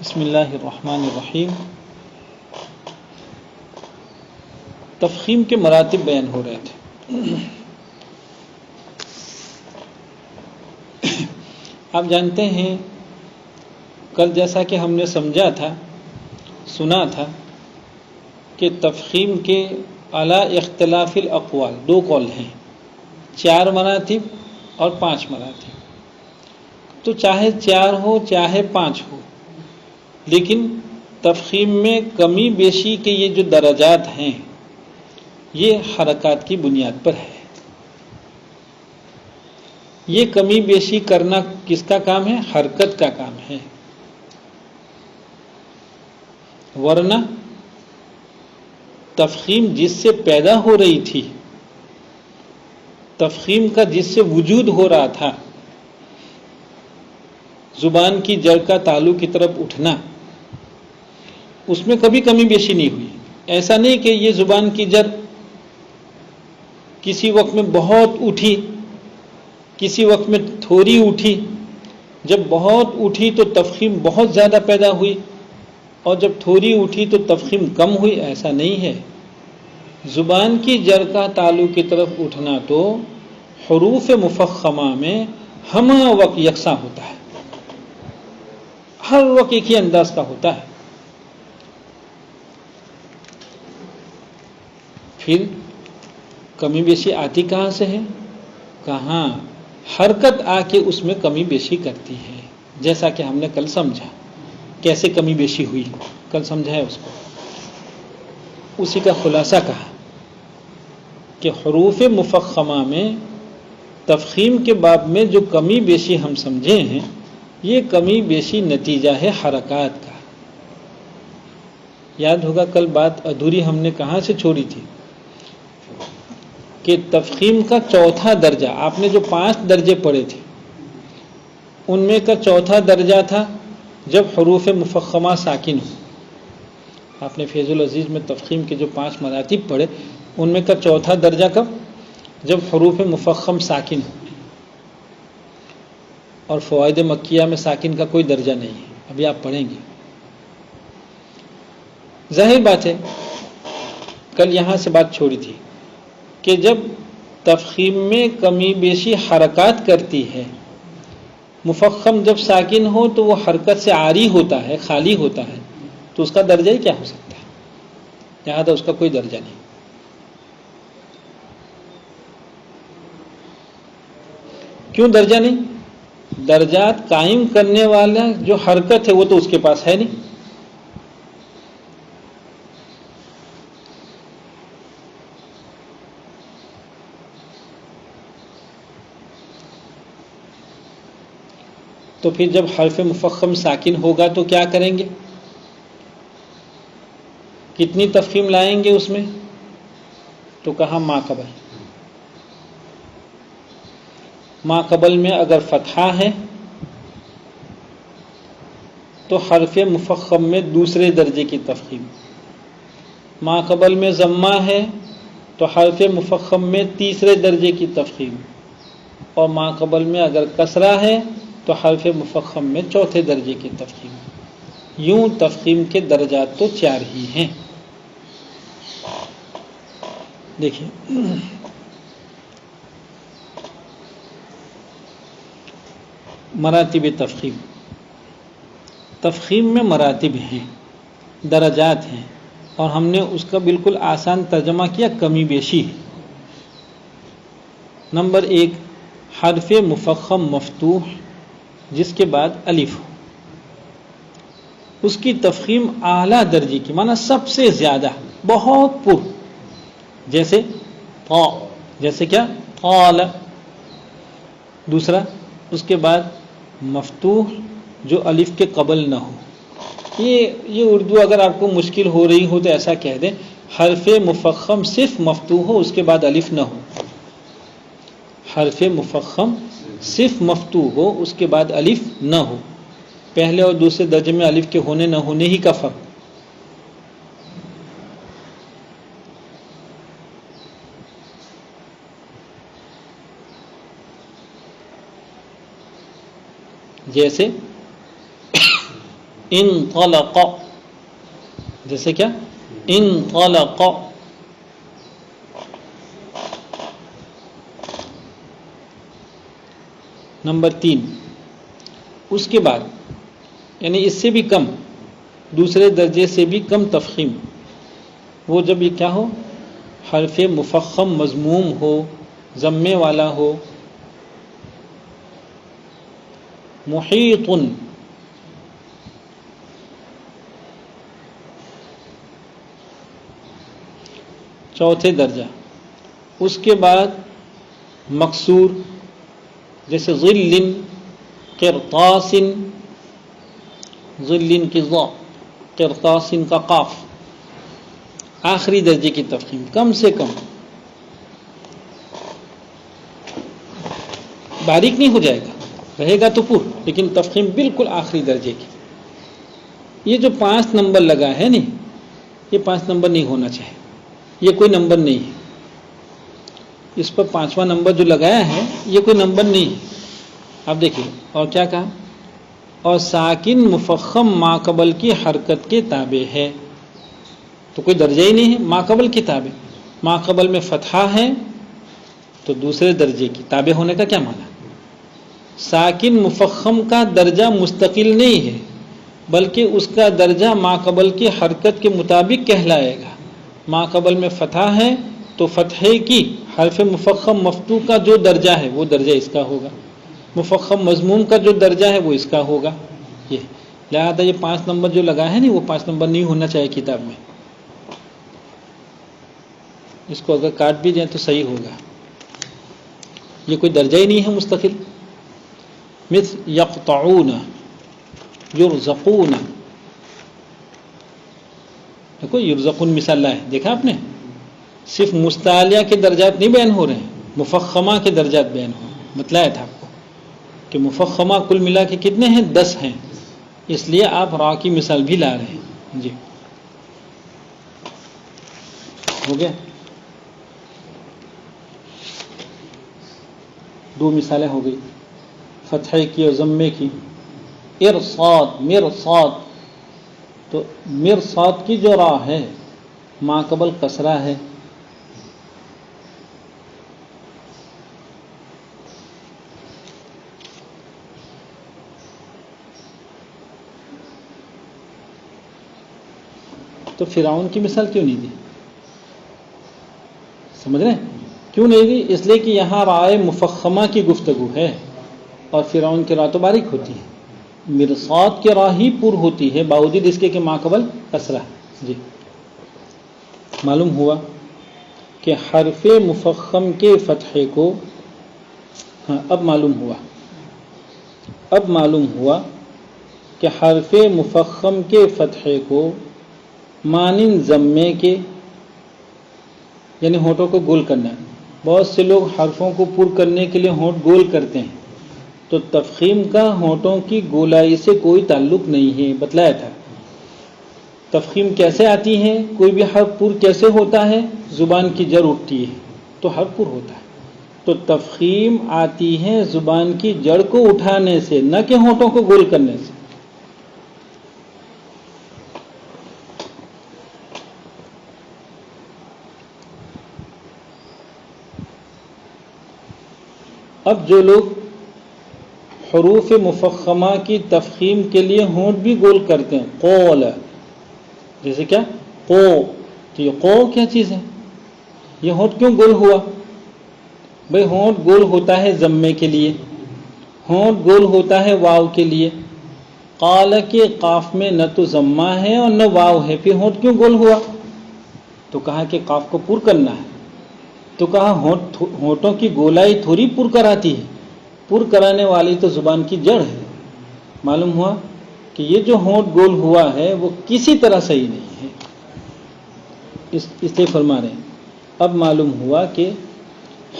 بسم اللہ الرحمن الرحیم۔ تفخیم کے مراتب بیان ہو رہے تھے۔ آپ جانتے ہیں کل جیسا کہ ہم نے سمجھا تھا، سنا تھا کہ تفخیم کے اعلی اختلاف الاقوال 2 قول ہیں، 4 مراتب اور 5 مراتب۔ تو چاہے 4 ہو چاہے 5 ہو، لیکن تفخیم میں کمی بیشی کے یہ جو درجات ہیں یہ حرکات کی بنیاد پر ہے۔ یہ کمی بیشی کرنا کس کا کام ہے؟ حرکت کا کام ہے، ورنہ تفخیم جس سے پیدا ہو رہی تھی، تفخیم کا جس سے وجود ہو رہا تھا، زبان کی جڑ کا تالو کی طرف اٹھنا، اس میں کبھی کمی بیشی نہیں ہوئی۔ ایسا نہیں کہ یہ زبان کی جڑ کسی وقت میں بہت اٹھی، کسی وقت میں تھوڑی اٹھی۔ جب بہت اٹھی تو تفخیم بہت زیادہ پیدا ہوئی، اور جب تھوڑی اٹھی تو تفخیم کم ہوئی، ایسا نہیں ہے۔ زبان کی جڑ کا تالو کی طرف اٹھنا تو حروف مفخمہ میں ہم وقت یکساں ہوتا ہے، ہر وقت ایک ہی انداز کا ہوتا ہے۔ پھر کمی بیشی آتی کہاں سے ہے؟ کہاں حرکت آ کے اس میں کمی بیشی کرتی ہے، جیسا کہ ہم نے کل سمجھا کیسے کمی بیشی ہوئی، کل سمجھا ہے اس کو۔ اسی کا خلاصہ کہا کہ حروف مفخمہ میں تفخیم کے باب میں جو کمی بیشی ہم سمجھے ہیں، یہ کمی بیشی نتیجہ ہے حرکات کا۔ یاد ہوگا کل بات ادھوری ہم نے کہاں سے چھوڑی تھی کہ تفخیم کا چوتھا درجہ، آپ نے جو 5 درجے پڑھے تھے ان میں کا چوتھا درجہ تھا جب حروف مفخمہ ساکن ہو۔ آپ نے فیض العزیز میں تفخیم کے جو 5 مراتب پڑھے ان میں کا چوتھا درجہ کب؟ جب حروف مفخم ساکن ہو۔ اور فوائد مکیہ میں ساکن کا کوئی درجہ نہیں ہے، ابھی آپ پڑھیں گے۔ ظاہر بات ہے کل یہاں سے بات چھوڑی تھی کہ جب تفخیم میں کمی بیشی حرکات کرتی ہے، مفخم جب ساکن ہو تو وہ حرکت سے عاری ہوتا ہے، خالی ہوتا ہے، تو اس کا درجہ ہی کیا ہو سکتا ہے؟ لہٰذا اس کا کوئی درجہ نہیں۔ کیوں درجہ نہیں؟ درجات قائم کرنے والا جو حرکت ہے وہ تو اس کے پاس ہے نہیں۔ تو پھر جب حرف مفخم ساکن ہوگا تو کیا کریں گے؟ کتنی تفخیم لائیں گے اس میں؟ تو کہا ما قبل۔ ما قبل میں اگر فتحہ ہے تو حرف مفخم میں دوسرے درجے کی تفخیم، ما قبل میں ضمہ ہے تو حرف مفخم میں تیسرے درجے کی تفخیم، اور ما قبل میں اگر کسرہ ہے تو حرف مفخم میں چوتھے درجے کی تفخیم۔ یوں تفخیم کے درجات تو 4 ہی ہیں۔ دیکھیں مراتب تفخیم، تفخیم میں مراتب ہیں، درجات ہیں، اور ہم نے اس کا بالکل آسان ترجمہ کیا کمی بیشی ہے۔ نمبر 1، حرف مفخم مفتوح جس کے بعد الف ہو، اس کی تفخیم اعلیٰ درجے کی، معنی سب سے زیادہ، بہت پر، جیسے طا، جیسے کیا؟ طال۔ دوسرا، اس کے بعد مفتوح جو الف کے قبل نہ ہو۔ یہ اردو اگر آپ کو مشکل ہو رہی ہو تو ایسا کہہ دیں، حرف مفخم صرف مفتوح ہو، اس کے بعد الف نہ ہو۔ حرف مفخم صرف مفتوح ہو، اس کے بعد الف نہ ہو۔ پہلے اور دوسرے درجے میں الف کے ہونے نہ ہونے ہی کا فرق۔ جیسے انطلق، جیسے کیا انطلق. نمبر 3، اس کے بعد یعنی اس سے بھی کم، دوسرے درجے سے بھی کم تفخیم، وہ جب یہ کیا ہو، حرف مفخم مضموم ہو، ضمے والا ہو. محیط، چوتھے درجہ. اس کے بعد مکسور، جیسے ظل، قرطاس، ظل کی ضا، قرطاس کا قاف. آخری درجے کی تفخیم کم سے کم، باریک نہیں ہو جائے گا، رہے گا تو پر، لیکن تفخیم بالکل آخری درجے کی. یہ جو 5 نمبر لگا ہے نہیں، یہ 5 نمبر نہیں ہونا چاہیے، یہ کوئی نمبر نہیں ہے. اس پر 5واں نمبر جو لگایا ہے یہ کوئی نمبر نہیں ہے. آپ دیکھیے اور کیا کہا، اور ساکن مفخم ماقبل کی حرکت کے تابع ہے. تو کوئی درجہ ہی نہیں ہے، ماقبل کی تابع. ماقبل میں فتحہ ہے تو دوسرے درجے کی تابع ہونے کا کیا معنی؟ ساکن مفخم کا درجہ مستقل نہیں ہے، بلکہ اس کا درجہ ماقبل کی حرکت کے مطابق کہلائے گا. ماقبل میں فتحہ ہے تو فتحے کی حرف مفخم مفتوح کا جو درجہ ہے وہ درجہ اس کا ہوگا، مفخم مضموم کا جو درجہ ہے وہ اس کا ہوگا. یہ لہذا یہ 5 نمبر جو لگا ہے نہیں، وہ 5 نمبر نہیں ہونا چاہیے کتاب میں. اس کو اگر کاٹ بھی جائیں تو صحیح ہوگا، یہ کوئی درجہ ہی نہیں ہے مستقل. مثل یقطعون، یرزقون. دیکھو یرزقون مثال لائے، دیکھا آپ نے، صرف مستعلیہ کے درجات نہیں بیان ہو رہے ہیں، مفخمہ کے درجات بیان ہو رہے ہیں. بتلایا تھا آپ کو کہ مفخمہ کل ملا کے کتنے ہیں؟ 10 ہیں، اس لیے آپ را کی مثال بھی لا رہے ہیں. جی ہو گیا، 2 مثالیں ہو گئی، فتحے کی اور ضمے کی. ارصاد، مرصاد، تو مرصاد کی جو را ہے ماقبل کسرہ ہے. تو فرعون کی مثال کیوں نہیں دی؟ سمجھ رہے ہیں کیوں نہیں دی؟ اس لیے کہ یہاں رائے مفخمہ کی گفتگو ہے اور فرعون کی راہ تو باریک ہوتی ہے. مرصاد کی راہ ہی پر ہوتی ہے باوجود اس کے کہ ماقبل کسرہ. جی معلوم ہوا کہ حرف مفخم کے فتحے کو، ہاں اب معلوم ہوا کہ حرف مفخم کے فتحے کو مانند ضمے کے، یعنی ہونٹوں کو گول کرنا ہے. بہت سے لوگ حرفوں کو پر کرنے کے لیے ہونٹ گول کرتے ہیں، تو تفخیم کا ہونٹوں کی گولائی سے کوئی تعلق نہیں ہے. بتلایا تھا تفخیم کیسے آتی ہے، کوئی بھی حرف پر کیسے ہوتا ہے، زبان کی جڑ اٹھتی ہے تو حرف پر ہوتا ہے. تو تفخیم آتی ہے زبان کی جڑ کو اٹھانے سے، نہ کہ ہونٹوں کو گول کرنے سے. اب جو لوگ حروف مفخمہ کی تفخیم کے لیے ہونٹ بھی گول کرتے ہیں، قول، جیسے کیا قو، تو یہ قو کیا چیز ہے؟ یہ ہونٹ کیوں گول ہوا؟ بھئی ہونٹ گول ہوتا ہے ضمے کے لیے، ہونٹ گول ہوتا ہے واو کے لیے. قال کے قاف میں نہ تو ضمہ ہے اور نہ واو ہے، پھر ہونٹ کیوں گول ہوا؟ تو کہا کہ قاف کو پر کرنا ہے. تو کہا ہونٹوں کی گولائی تھوڑی پر کراتی ہے، پر کرانے والی تو زبان کی جڑ ہے. معلوم ہوا کہ یہ جو ہونٹ گول ہوا ہے وہ کسی طرح صحیح نہیں ہے. اس لیے فرما رہے ہیں اب معلوم ہوا کہ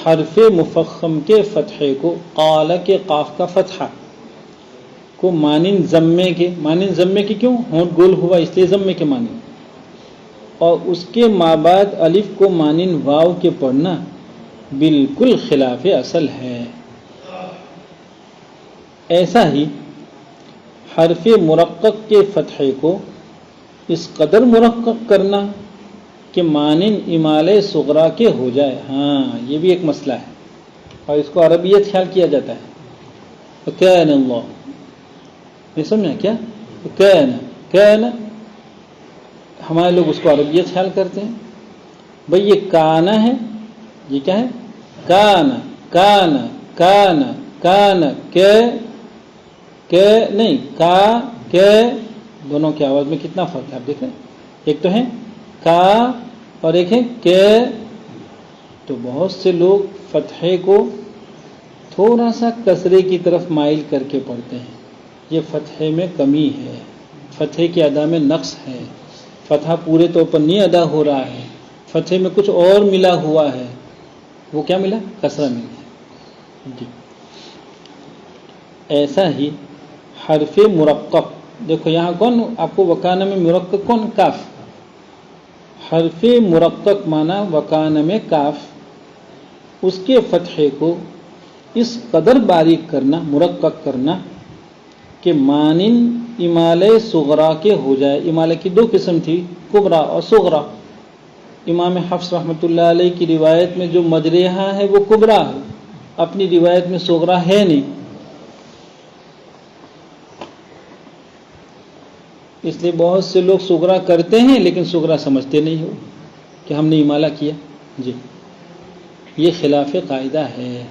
حرف مفخم کے فتحے کو، قال کے قاف کا فتحہ کو مانند ضمے کے کیوں؟ ہونٹ گول ہوا اس لیے ضمے کے مانند، اور اس کے مابعد الف کو مانند واو کے پڑھنا بالکل خلاف اصل ہے. ایسا ہی حرف مرقق کے فتحے کو اس قدر مرقق کرنا کہ مانند امالہ صغرا کے ہو جائے. ہاں یہ بھی ایک مسئلہ ہے اور اس کو عربیت خیال کیا جاتا ہے. وَكَانَ اللَّهُ یہ سمجھا کیا؟ کان ہمارے لوگ اس کو عربیت خیال کرتے ہیں. بھئی یہ کانا ہے، یہ کیا ہے؟ کانا کانا کانا کانا کہ نہیں کا کہ دونوں کی آواز میں کتنا فرق ہے آپ دیکھیں. ایک تو ہے کا اور ایک ہے کہ. تو بہت سے لوگ فتحے کو تھوڑا سا کسرے کی طرف مائل کر کے پڑھتے ہیں. یہ فتحے میں کمی ہے، فتحے کی ادا میں نقص ہے. فتحہ پورے طور پر نہیں ادا ہو رہا ہے، فتحے میں کچھ اور ملا ہوا ہے. وہ کیا ملا؟ کسرہ مل گیا. جی ایسا ہی حرف مرقق، دیکھو یہاں کون آپ کو وکانہ میں مرقق کون؟ کاف. حرف مرقق مانا وکانہ میں کاف، اس کے فتحے کو اس قدر باریک کرنا، مرقق کرنا کہ مانند امالہ صغرا کے ہو جائے. امالہ کی دو قسم تھی، کبرا اور صغرا. امام حفص رحمۃ اللہ علیہ کی روایت میں جو مجریحہ ہے وہ کبرا ہے، اپنی روایت میں صغرا ہے نہیں. اس لیے بہت سے لوگ صغرا کرتے ہیں لیکن صغرا سمجھتے نہیں ہو کہ ہم نے امالہ کیا. جی یہ خلاف قاعدہ ہے،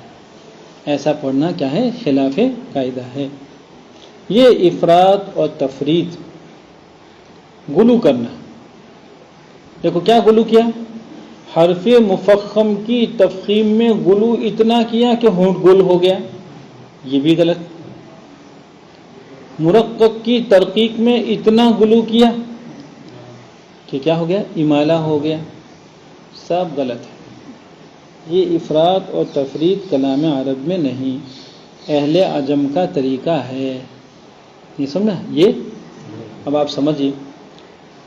ایسا پڑھنا کیا ہے؟ خلاف قاعدہ ہے. یہ افراط اور تفریط، غلو کرنا. دیکھو کیا غلو کیا؟ حرف مفخم کی تفخیم میں غلو اتنا کیا کہ ہونٹ گول ہو گیا، یہ بھی غلط. مرقق کی ترقیق میں اتنا غلو کیا کہ کیا ہو گیا؟ امالہ ہو گیا. سب غلط ہے. یہ افراط اور تفریط کلام عرب میں نہیں، اہل عجم کا طریقہ ہے. یہ سمجھا؟ یہ اب آپ سمجھیے.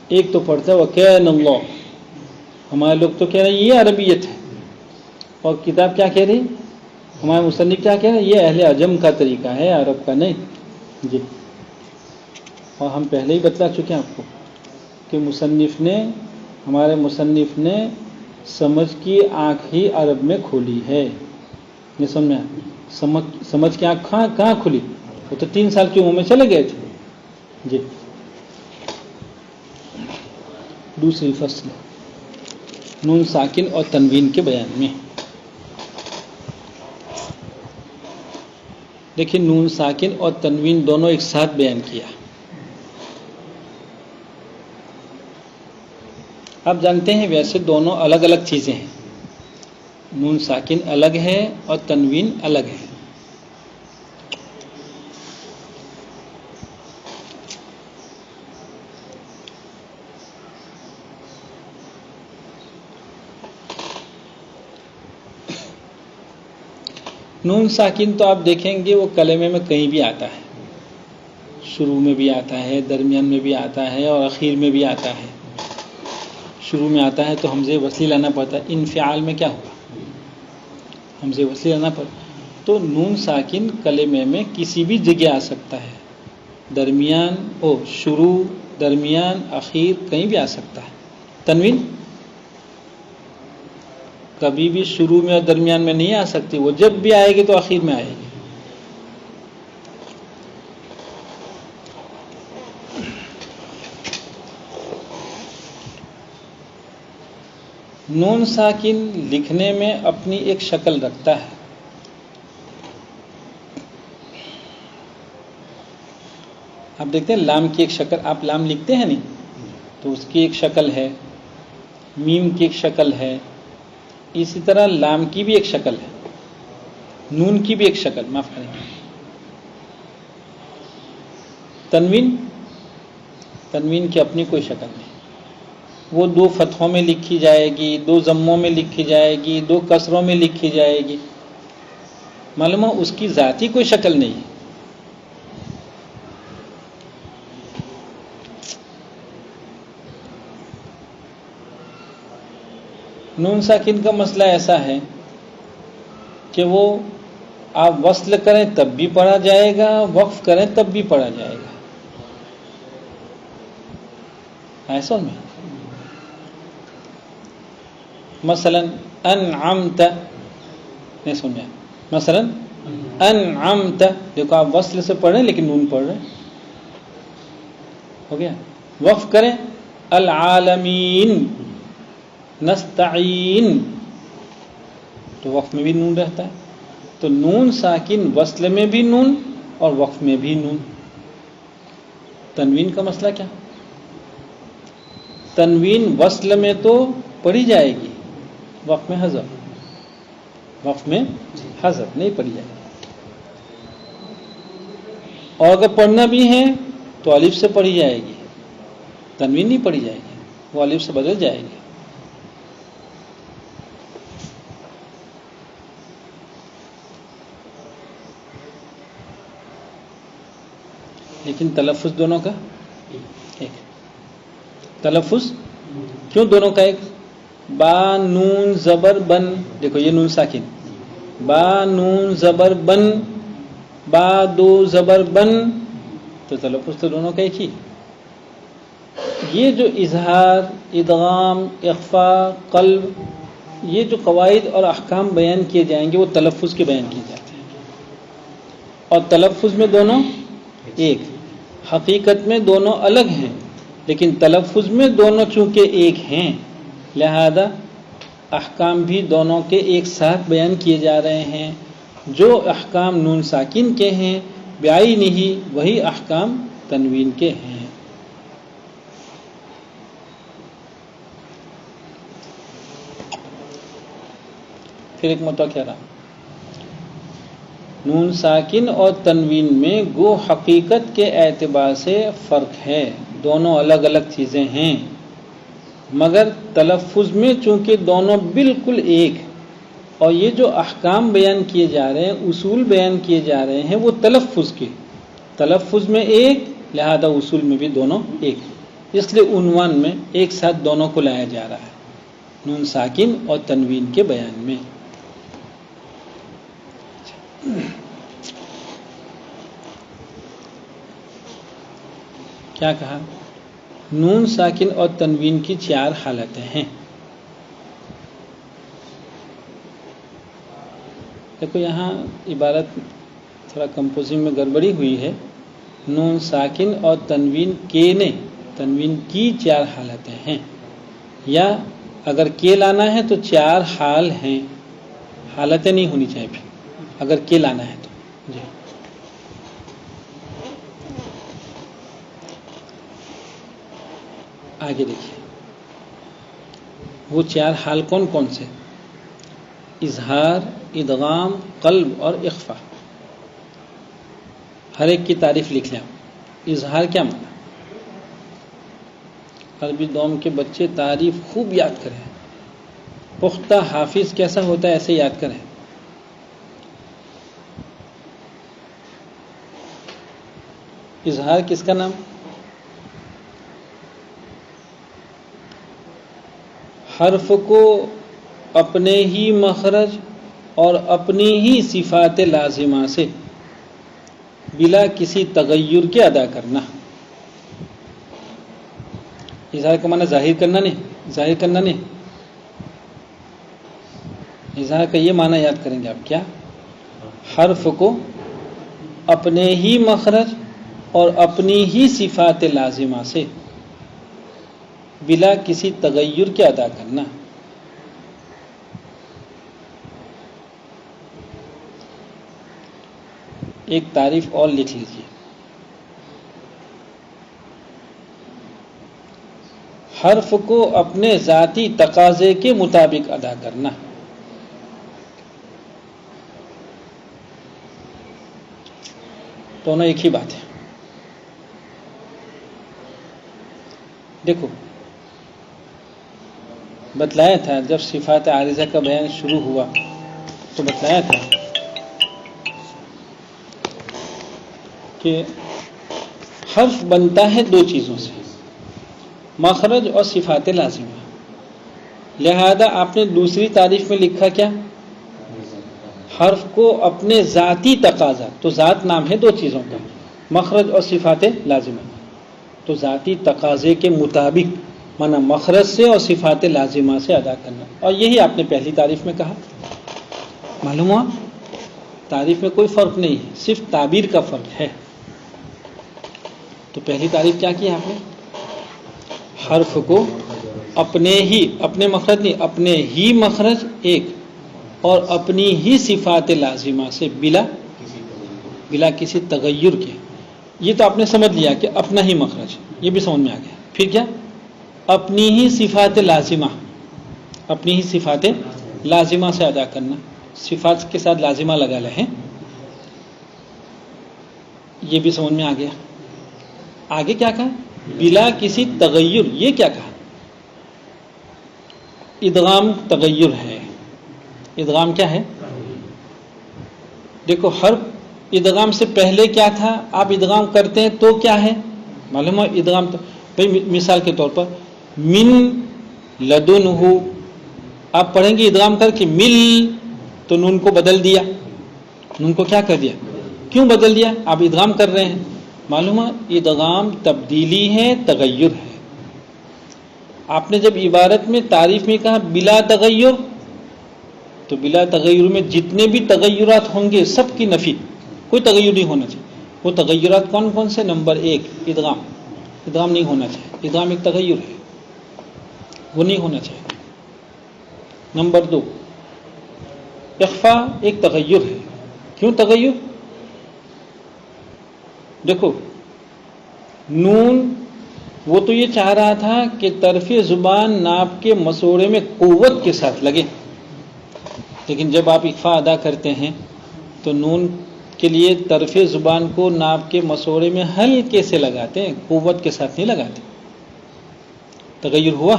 ایک تو پڑھتا ہے وَكَانَ اللَّهُ، ہمارے لوگ تو کہہ رہے ہیں یہ عربیت ہے، اور کتاب کیا کہہ رہی؟ ہمارے مصنف کیا کہہ رہے ہیں؟ یہ اہل عجم کا طریقہ ہے، عرب کا نہیں. جی اور ہم پہلے ہی بتلا چکے ہیں آپ کو کہ ہمارے مصنف نے سمجھ کی آنکھ ہی عرب میں کھولی ہے. یہ سمجھا؟ سمجھ کی آنکھ کہاں کھلی؟ وہ تو 3 سال کی عمر میں چلے گئے تھے. جی دوسری فصل نون ساکن اور تنوین کے بیان میں. دیکھیں نون ساکن اور تنوین دونوں ایک ساتھ بیان کیا. آپ جانتے ہیں ویسے دونوں الگ الگ چیزیں ہیں، نون ساکن الگ ہے اور تنوین الگ ہے. نون ساکن تو آپ دیکھیں گے وہ کلمے میں کہیں بھی آتا ہے، شروع میں بھی آتا ہے، درمیان میں بھی آتا ہے اور اخیر میں بھی آتا ہے. شروع میں آتا ہے تو حمزے وصلی لانا پڑتا ہے. انفعال میں کیا ہوگا؟ حمزے وصلی لانا پڑتا. تو نون ساکن کلمے میں کسی بھی جگہ آ سکتا ہے، شروع، درمیان، اخیر، کہیں بھی آ سکتا ہے. تنوین کبھی بھی شروع میں اور درمیان میں نہیں آ سکتی، وہ جب بھی آئے گی تو اخیر میں آئے گی. نون ساکن لکھنے میں اپنی ایک شکل رکھتا ہے. آپ دیکھتے ہیں لام کی ایک شکل، آپ لام لکھتے ہیں نہیں تو اس کی ایک شکل ہے، میم کی ایک شکل ہے، اسی طرح لام کی بھی ایک شکل ہے، نون کی بھی ایک شکل، معاف کریں گے. تنوین کی اپنی کوئی شکل نہیں. وہ 2 فتحوں میں لکھی جائے گی، 2 ضموں میں لکھی جائے گی، 2 کسروں میں لکھی جائے گی. معلوم ہے اس کی ذاتی کوئی شکل نہیں ہے. نون ساکن کا مسئلہ ایسا ہے کہ وہ آپ وصل کریں تب بھی پڑھا جائے گا، وقف کریں تب بھی پڑھا جائے گا. ایسا میں مثلا انعمت نہیں سن میں مثلا انعمت، دیکھو آپ وصل سے پڑھ رہے ہیں لیکن نون پڑھ رہے ہیں، ہو گیا. وقف کریں العالمین نستعین، تو وقف میں بھی نون رہتا ہے. تو نون ساکن وصل میں بھی نون اور وقف میں بھی نون. تنوین کا مسئلہ کیا؟ تنوین وصل میں تو پڑھی جائے گی، وقف میں حذف، وقف میں حذف نہیں پڑھی جائے گی. اور اگر پڑھنا بھی ہے تو الف سے پڑھی جائے گی، تنوین نہیں پڑھی جائے گی، وہ الف سے بدل جائے گی. لیکن تلفظ دونوں کا ایک. تلفظ کیوں دونوں کا ایک؟ با نون زبر بن، دیکھو یہ نون ساکن، با نون زبر بن، با دو زبر بن، تو تلفظ تو دونوں کا ایک ہی. یہ جو اظہار، ادغام، اخفاء، قلب، یہ جو قواعد اور احکام بیان کیے جائیں گے وہ تلفظ کے بیان کیے جاتے ہیں. اور تلفظ میں دونوں ایک، حقیقت میں دونوں الگ ہیں لیکن تلفظ میں دونوں چونکہ ایک ہیں لہذا احکام بھی دونوں کے ایک ساتھ بیان کیے جا رہے ہیں. جو احکام نون ساکن کے ہیں بعینہ وہی احکام تنوین کے ہیں. پھر ایک مرتبہ کہہ رہا نون ساکن اور تنوین میں گو حقیقت کے اعتبار سے فرق ہے، دونوں الگ الگ چیزیں ہیں، مگر تلفظ میں چونکہ دونوں بالکل ایک، اور یہ جو احکام بیان کیے جا رہے ہیں، اصول بیان کیے جا رہے ہیں وہ تلفظ کے، تلفظ میں ایک لہذا اصول میں بھی دونوں ایک، اس لیے عنوان میں ایک ساتھ دونوں کو لایا جا رہا ہے نون ساکن اور تنوین کے بیان میں. کیا کہا؟ نون ساکن اور تنوین کی 4 حالتیں ہیں. دیکھو یہاں عبارت تھوڑا کمپوزنگ میں گڑبڑی ہوئی ہے. نون ساکن اور تنوین کے نے، تنوین کی 4 حالتیں ہیں، یا اگر کے لانا ہے تو 4 حال ہیں، حالتیں نہیں ہونی چاہیے پھر اگر کے لانا ہے تو. جی آگے دیکھیے وہ 4 حال کون کون سے؟ اظہار، ادغام، قلب اور اخفاء. ہر ایک کی تعریف لکھ لیں. اظہار کیا مانا؟ عربی دوم کے بچے تعریف خوب یاد کریں، پختہ حافظ کیسا ہوتا ہے ایسے یاد کریں. اظہار کس کا نام؟ حرف کو اپنے ہی مخرج اور اپنی ہی صفات لازمہ سے بلا کسی تغیر کے ادا کرنا. اظہار کا معنی ظاہر کرنا نہیں، ظاہر کرنا نہیں. اظہار کا یہ معنی یاد کریں گے آپ، کیا؟ حرف کو اپنے ہی مخرج اور اپنی ہی صفات لازمہ سے بلا کسی تغیر کے ادا کرنا. ایک تعریف اور لکھ لیجیے. حرف کو اپنے ذاتی تقاضے کے مطابق ادا کرنا. دونوں ایک ہی بات ہے. دیکھو بتلایا تھا جب صفات عارضہ کا بیان شروع ہوا تو بتلایا تھا کہ حرف بنتا ہے 2 چیزوں سے، مخرج اور صفات لازمہ. لہذا آپ نے دوسری تعریف میں لکھا کیا؟ حرف کو اپنے ذاتی تقاضا، تو ذات نام ہے 2 چیزوں کا، مخرج اور صفات لازمہ. تو ذاتی تقاضے کے مطابق مانا مخرج سے اور صفات لازمہ سے ادا کرنا. اور یہی آپ نے پہلی تعریف میں کہا. معلوم ہوا تعریف میں کوئی فرق نہیں ہے، صرف تعبیر کا فرق ہے. تو پہلی تعریف کیا کی آپ نے؟ حرف کو اپنے مخرج نہیں، اپنے ہی مخرج ایک اور اپنی ہی صفات لازمہ سے بلا کسی تغیر کے. یہ تو آپ نے سمجھ لیا کہ اپنا ہی مخرج، یہ بھی سمجھ میں آ گیا. پھر کیا؟ اپنی ہی صفات لازمہ سے ادا کرنا. صفات کے ساتھ لازمہ لگا لیں، یہ بھی سمجھ میں آ گیا. آگے کیا کہا؟ بلا کسی تغیر. یہ کیا کہا؟ ادغام تغیر ہے. ادغام کیا ہے؟ دیکھو حرف ادغام سے پہلے کیا تھا؟ آپ ادغام کرتے ہیں تو کیا ہے معلوم ہے؟ ادغام تو بھائی مثال کے طور پر من لدنہ آپ پڑھیں گے ادغام کر کے مل، تو نون کو بدل دیا. نون کو کیا کر دیا؟ کیوں بدل دیا؟ آپ ادغام کر رہے ہیں. معلوم ہے ادغام تبدیلی ہے، تغیر ہے. آپ نے جب عبارت میں تعریف میں کہا بلا تغیر، تو بلا تغیر میں جتنے بھی تغیرات ہوں گے سب کی نفی، کوئی تغیر نہیں ہونا چاہیے. وہ تغیرات کون کون سے؟ نمبر 1 ادغام نہیں ہونا چاہیے. ادغام ایک تغیر ہے، وہ نہیں ہونا چاہیے. نمبر 2 اخفاء ایک تغیر ہے. کیوں تغیر؟ دیکھو نون وہ تو یہ چاہ رہا تھا کہ طرف زبان ناپ کے مسوڑے میں قوت کے ساتھ لگے، لیکن جب آپ اخفاء ادا کرتے ہیں تو نون کے لیے طرف زبان کو ناپ کے مسوڑے میں ہلکے سے لگاتے ہیں، قوت کے ساتھ نہیں لگاتے. تغیر ہوا.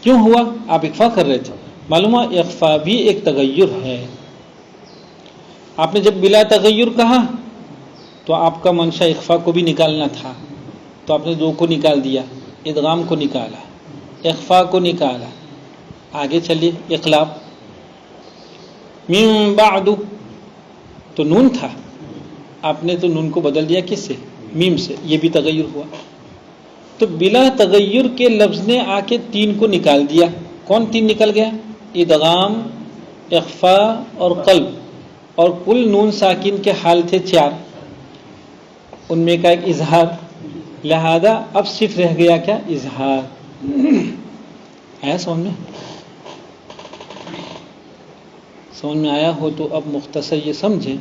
کیوں ہوا؟ آپ اخفاء کر رہے تھے. معلوم ہے اخفاء بھی ایک تغیر ہے. آپ نے جب بلا تغیر کہا تو آپ کا منشا اخفاء کو بھی نکالنا تھا، تو آپ نے 2 کو نکال دیا. ادغام کو نکالا، اخفاء کو نکالا. آگے چلیے اقلاب. من بعد تو نون تھا، آپ نے تو نون کو بدل دیا کس سے؟ میم سے. یہ بھی تغیر ہوا. تو بلا تغیر کے لفظ نے آ کے 3 کو نکال دیا. کون 3 نکل گیا؟ ادغام، اخفاء اور قلب. اور کل نون ساکن کے حال تھے 4، ان میں کا ایک اظہار. لہذا اب صرف رہ گیا کیا؟ اظہار. آیا سمجھ میں آیا ہو تو اب مختصر یہ سمجھیں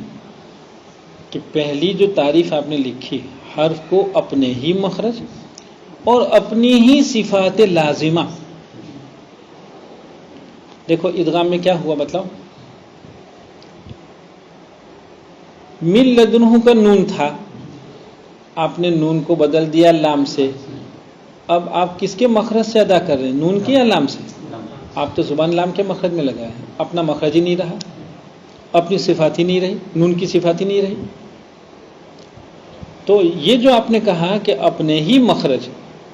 کہ پہلی جو تعریف آپ نے لکھی، حرف کو اپنے ہی مخرج اور اپنی ہی صفات لازمہ. دیکھو ادغام میں کیا ہوا مطلب؟ من لدنہ کا نون تھا، آپ نے نون کو بدل دیا لام سے. اب آپ کس کے مخرج سے ادا کر رہے ہیں؟ نون کے یا لام سے؟ آپ تو زبان لام کے مخرج میں لگائے ہیں. اپنا مخرج ہی نہیں رہا، اپنی صفات ہی نہیں رہی، نون کی صفات ہی نہیں رہی. تو یہ جو آپ نے کہا کہ اپنے ہی مخرج،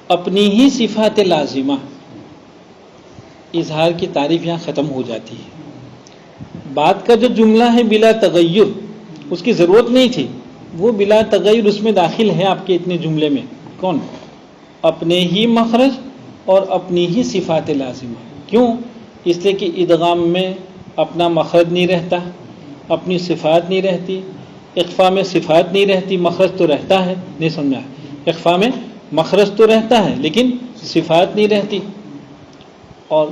اپنی ہی صفات لازمہ، اظہار کی تعریف یہاں ختم ہو جاتی ہے. بعد کا جو جملہ ہے بلا تغیر، اس کی ضرورت نہیں تھی. وہ بلا تغیر اس میں داخل ہے آپ کے اتنے جملے میں. کون؟ اپنے ہی مخرج اور اپنی ہی صفات لازمہ. کیوں؟ اس لیے کہ ادغام میں اپنا مخرج نہیں رہتا، اپنی صفات نہیں رہتی. اخفاء میں صفات نہیں رہتی، مخرج تو رہتا ہے. نہیں سمجھا؟ اخفاء میں مخرج تو رہتا ہے لیکن صفات نہیں رہتی. اور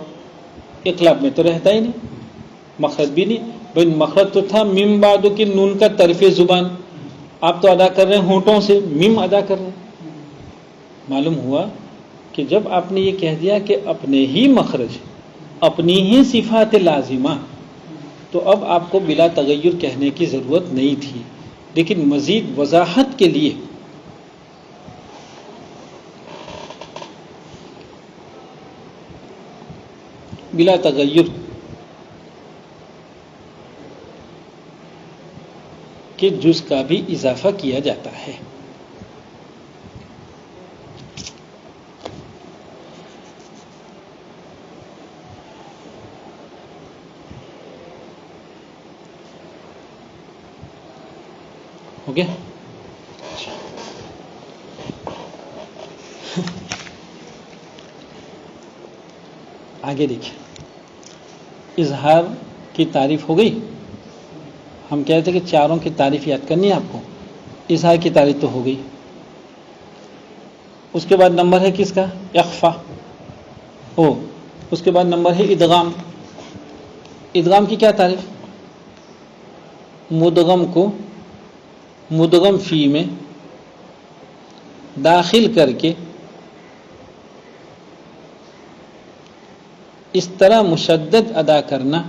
اقلاب میں تو رہتا ہی نہیں، مخرج بھی نہیں. بھائی مخرج تو تھا میم بعد کی نون کا طرف زبان، آپ تو ادا کر رہے ہیں ہونٹوں سے، میم ادا کر رہے ہیں. معلوم ہوا کہ جب آپ نے یہ کہہ دیا کہ اپنے ہی مخرج، اپنی ہی صفات لازمہ، تو اب آپ کو بلا تغیر کہنے کی ضرورت نہیں تھی. لیکن مزید وضاحت کے لیے بلا تغیر کے جز کا بھی اضافہ کیا جاتا ہے. اوکے. آگے دیکھیں، اظہار کی تعریف ہو گئی. ہم کہتے ہیں کہ چاروں کی تعریف یاد کرنی ہے آپ کو. اظہار کی تعریف تو ہو گئی. اس کے بعد نمبر ہے کس کا؟ اخفا. اس کے بعد نمبر ہے ادغام. ادغام کی کیا تعریف؟ مدغم کو مدغم فی میں داخل کر کے اس طرح مشدد ادا کرنا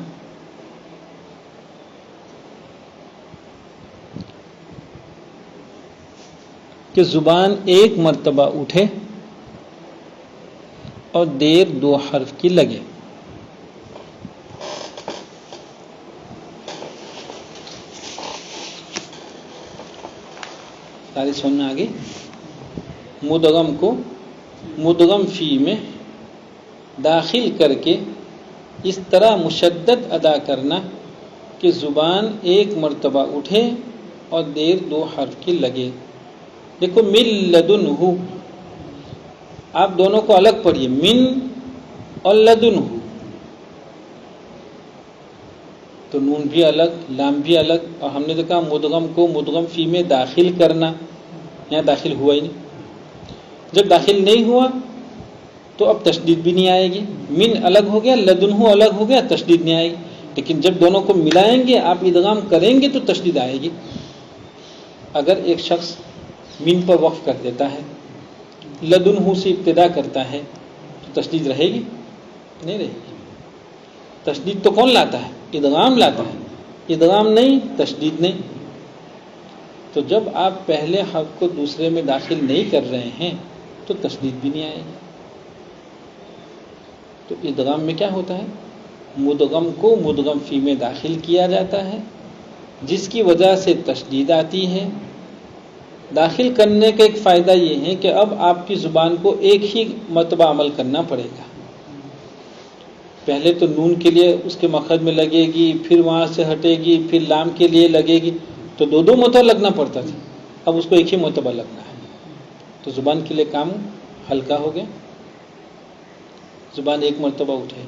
کہ زبان ایک مرتبہ اٹھے اور دیر دو حرف کی لگے. ساری سننا آگے. مدغم کو مدغم فی میں داخل کر کے اس طرح مشدد ادا کرنا کہ زبان ایک مرتبہ اٹھے اور دیر دو حرف کی لگے. دیکھو من لدنہ، آپ دونوں کو الگ پڑھیے، من اور لدنہ. تو نون بھی الگ، لام بھی الگ. اور ہم نے دیکھا مدغم کو مدغم فی میں داخل کرنا، یہاں داخل ہوا ہی نہیں. جب داخل نہیں ہوا تو اب تشدید بھی نہیں آئے گی. من الگ ہو گیا، لدنہ الگ ہو گیا، تشدید نہیں آئے گی. لیکن جب دونوں کو ملائیں گے، آپ ادغام کریں گے تو تشدید آئے گی. اگر ایک شخص من پر وقف کر دیتا ہے، لدنہ سے ابتدا کرتا ہے، تو تشدید رہے گی؟ نہیں رہے گی. تشدید تو کون لاتا ہے؟ ادغام لاتا ہے. ادغام نہیں، تشدید نہیں. تو جب آپ پہلے حرف کو دوسرے میں داخل نہیں کر رہے ہیں تو تشدید بھی نہیں آئے گی. تو ادغام میں کیا ہوتا ہے؟ مدغم کو مدغم فی میں داخل کیا جاتا ہے، جس کی وجہ سے تشدید آتی ہے. داخل کرنے کا ایک فائدہ یہ ہے کہ اب آپ کی زبان کو ایک ہی مرتبہ عمل کرنا پڑے گا. پہلے تو نون کے لیے اس کے مخرج میں لگے گی، پھر وہاں سے ہٹے گی، پھر لام کے لیے لگے گی، تو دو دو مرتبہ لگنا پڑتا تھا. اب اس کو ایک ہی مرتبہ لگنا ہے. تو زبان کے لیے کام ہلکا ہو گیا. زبان ایک مرتبہ اٹھے،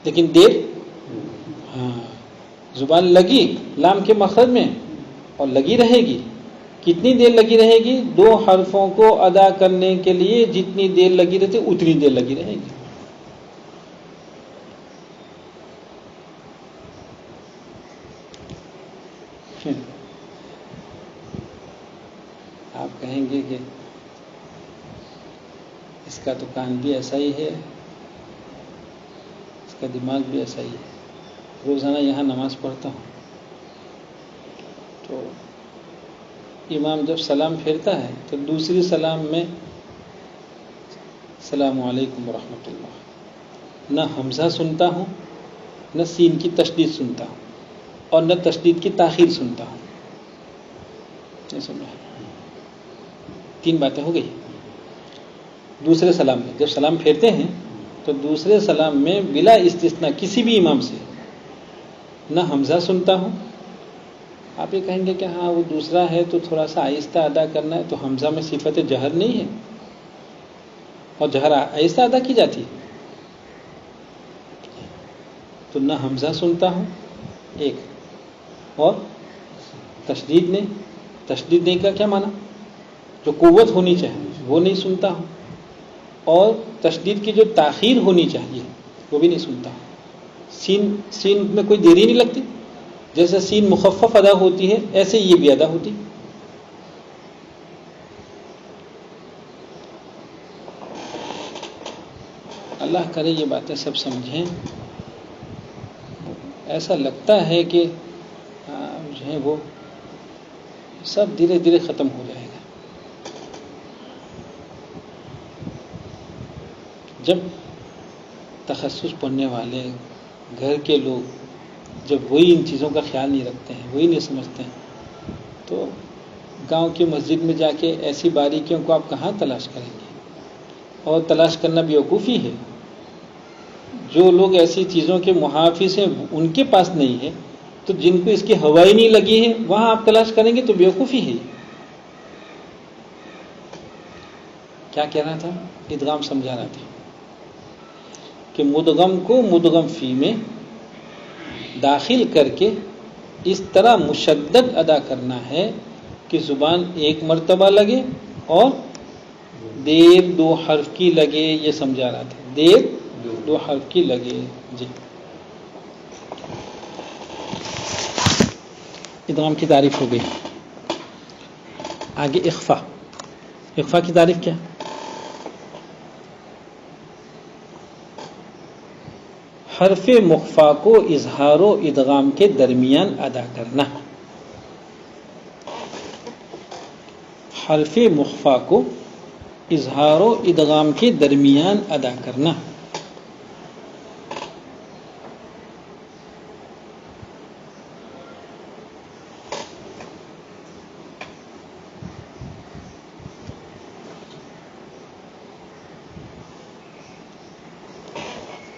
لیکن دیر، زبان لگی لام کے مخرج میں اور لگی رہے گی. کتنی دیر لگی رہے گی؟ دو حرفوں کو ادا کرنے کے لیے جتنی دیر لگی رہتی اتنی دیر لگی رہے گی. آپ کہیں گے کہ اس کا تو کان بھی ایسا ہی ہے، اس کا دماغ بھی ایسا ہی ہے. روزانہ یہاں نماز پڑھتا ہوں تو امام جب سلام پھیرتا ہے تو دوسری سلام میں السلام علیکم ورحمۃ اللہ، نہ حمزہ سنتا ہوں، نہ سین کی تشدید سنتا ہوں، اور نہ تشدید کی تاخیر سنتا ہوں. نہیں سن رہا. 3 باتیں ہو گئی. دوسرے سلام میں جب سلام پھیرتے ہیں تو دوسرے سلام میں بلا استثناء کسی بھی امام سے نہ حمزہ سنتا ہوں. آپ یہ کہیں گے کہ ہاں وہ دوسرا ہے تو تھوڑا سا آہستہ ادا کرنا ہے، تو حمزہ میں صفت جہر نہیں ہے اور جہر آہستہ ادا کی جاتی ہے. تو نہ حمزہ سنتا ہوں ایک، اور تشدید نہیں کا کیا معنی؟ جو قوت ہونی چاہیے وہ نہیں سنتا ہوں، اور تشدید کی جو تاخیر ہونی چاہیے وہ بھی نہیں سنتا ہوں. سین میں کوئی دیری نہیں لگتی. جیسے سین مخفف ادا ہوتی ہے ایسے یہ بھی ادا ہوتی. اللہ کرے یہ باتیں سب سمجھیں. ایسا لگتا ہے کہ جو ہے وہ سب دھیرے دھیرے ختم ہو جائے گا. جب تخصص پڑھنے والے گھر کے لوگ جب وہی ان چیزوں کا خیال نہیں رکھتے ہیں، وہی نہیں سمجھتے ہیں، تو گاؤں کی مسجد میں جا کے ایسی باریکیوں کو آپ کہاں تلاش کریں گے؟ اور تلاش کرنا بیوقوفی ہے. جو لوگ ایسی چیزوں کے محافظ ہیں ان کے پاس نہیں ہے، تو جن کو اس کی ہوا ہی نہیں لگی ہے وہاں آپ تلاش کریں گے تو بیوقوفی ہے. کیا کہہ رہا تھا؟ ادغام سمجھا رہا تھا کہ مدغم کو مدغم فی میں داخل کر کے اس طرح مشدد ادا کرنا ہے کہ زبان ایک مرتبہ لگے اور دیر 2 حرف کی لگے. یہ سمجھا رہا تھا، دیر 2 حرف کی لگے. جی ادغام کی تعریف ہو گئی. آگے اخفا. اخفا کی تعریف کیا؟ حرف مخفا کو اظہار و ادغام کے درمیان ادا کرنا. حرف مخفا کو اظہار و ادغام کے درمیان ادا کرنا.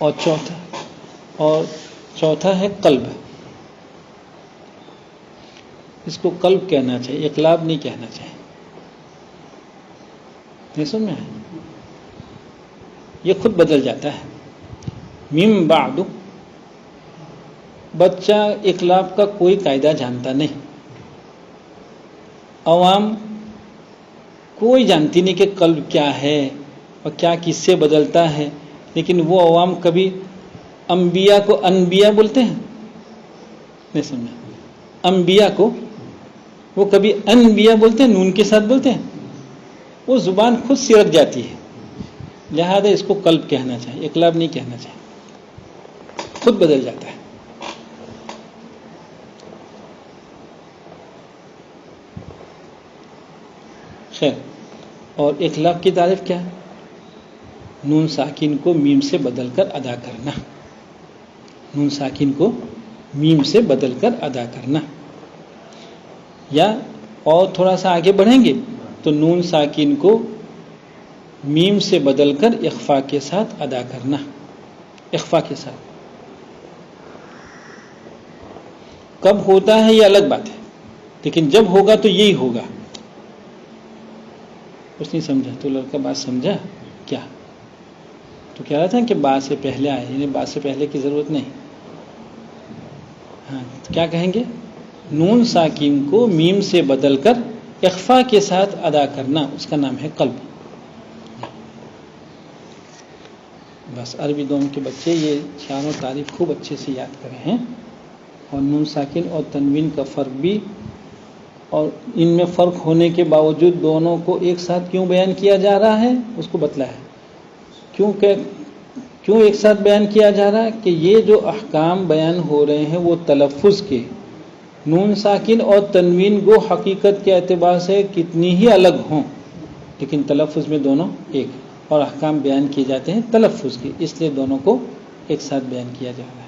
اور چوتھا ہے قلب. اس کو قلب کہنا چاہیے، اقلاب نہیں کہنا چاہیے. نہیں سمجھ میں؟ یہ خود بدل جاتا ہے. من بعد، بچہ اقلاب کا کوئی قاعدہ جانتا نہیں. عوام کوئی جانتی نہیں کہ قلب کیا ہے اور کیا کس سے بدلتا ہے. لیکن وہ عوام کبھی انبیاء کو انبیاء بولتے ہیں. نہیں سمجھا؟ انبیاء کو وہ کبھی انبیاء بولتے ہیں، نون کے ساتھ بولتے ہیں. وہ زبان خود سرک جاتی ہے. لہذا اس کو قلب کہنا چاہیے، اقلاب نہیں کہنا چاہیے. خود بدل جاتا ہے. خیر، اور اقلاب کی تعریف کیا ہے؟ نون ساکن کو میم سے بدل کر ادا کرنا. نون ساکن کو میم سے بدل کر ادا کرنا. یا اور تھوڑا سا آگے بڑھیں گے تو نون ساکن کو میم سے بدل کر اخفا کے ساتھ ادا کرنا. اخفا کے ساتھ کب ہوتا ہے یہ الگ بات ہے، لیکن جب ہوگا تو یہی ہوگا. کچھ نہیں سمجھا تو لڑکا بات سمجھا کیا؟ تو کہہ رہا تھا کہ با سے پہلے آئے، یعنی با سے پہلے کی ضرورت نہیں. ہاں کیا کہیں گے؟ نون ساکن کو میم سے بدل کر اخفا کے ساتھ ادا کرنا، اس کا نام ہے قلب. بس عربی دوم کے بچے یہ چاروں تعریف خوب اچھے سے یاد کرے ہیں. اور نون ساکن اور تنوین کا فرق بھی، اور ان میں فرق ہونے کے باوجود دونوں کو ایک ساتھ کیوں بیان کیا جا رہا ہے اس کو بتلایا. کیوں ایک ساتھ بیان کیا جا رہا ہے؟ کہ یہ جو احکام بیان ہو رہے ہیں وہ تلفظ کے، نون ساکن اور تنوین گو حقیقت کے اعتبار سے کتنی ہی الگ ہوں لیکن تلفظ میں دونوں ایک، اور احکام بیان کیے جاتے ہیں تلفظ کے، اس لیے دونوں کو ایک ساتھ بیان کیا جا رہا ہے.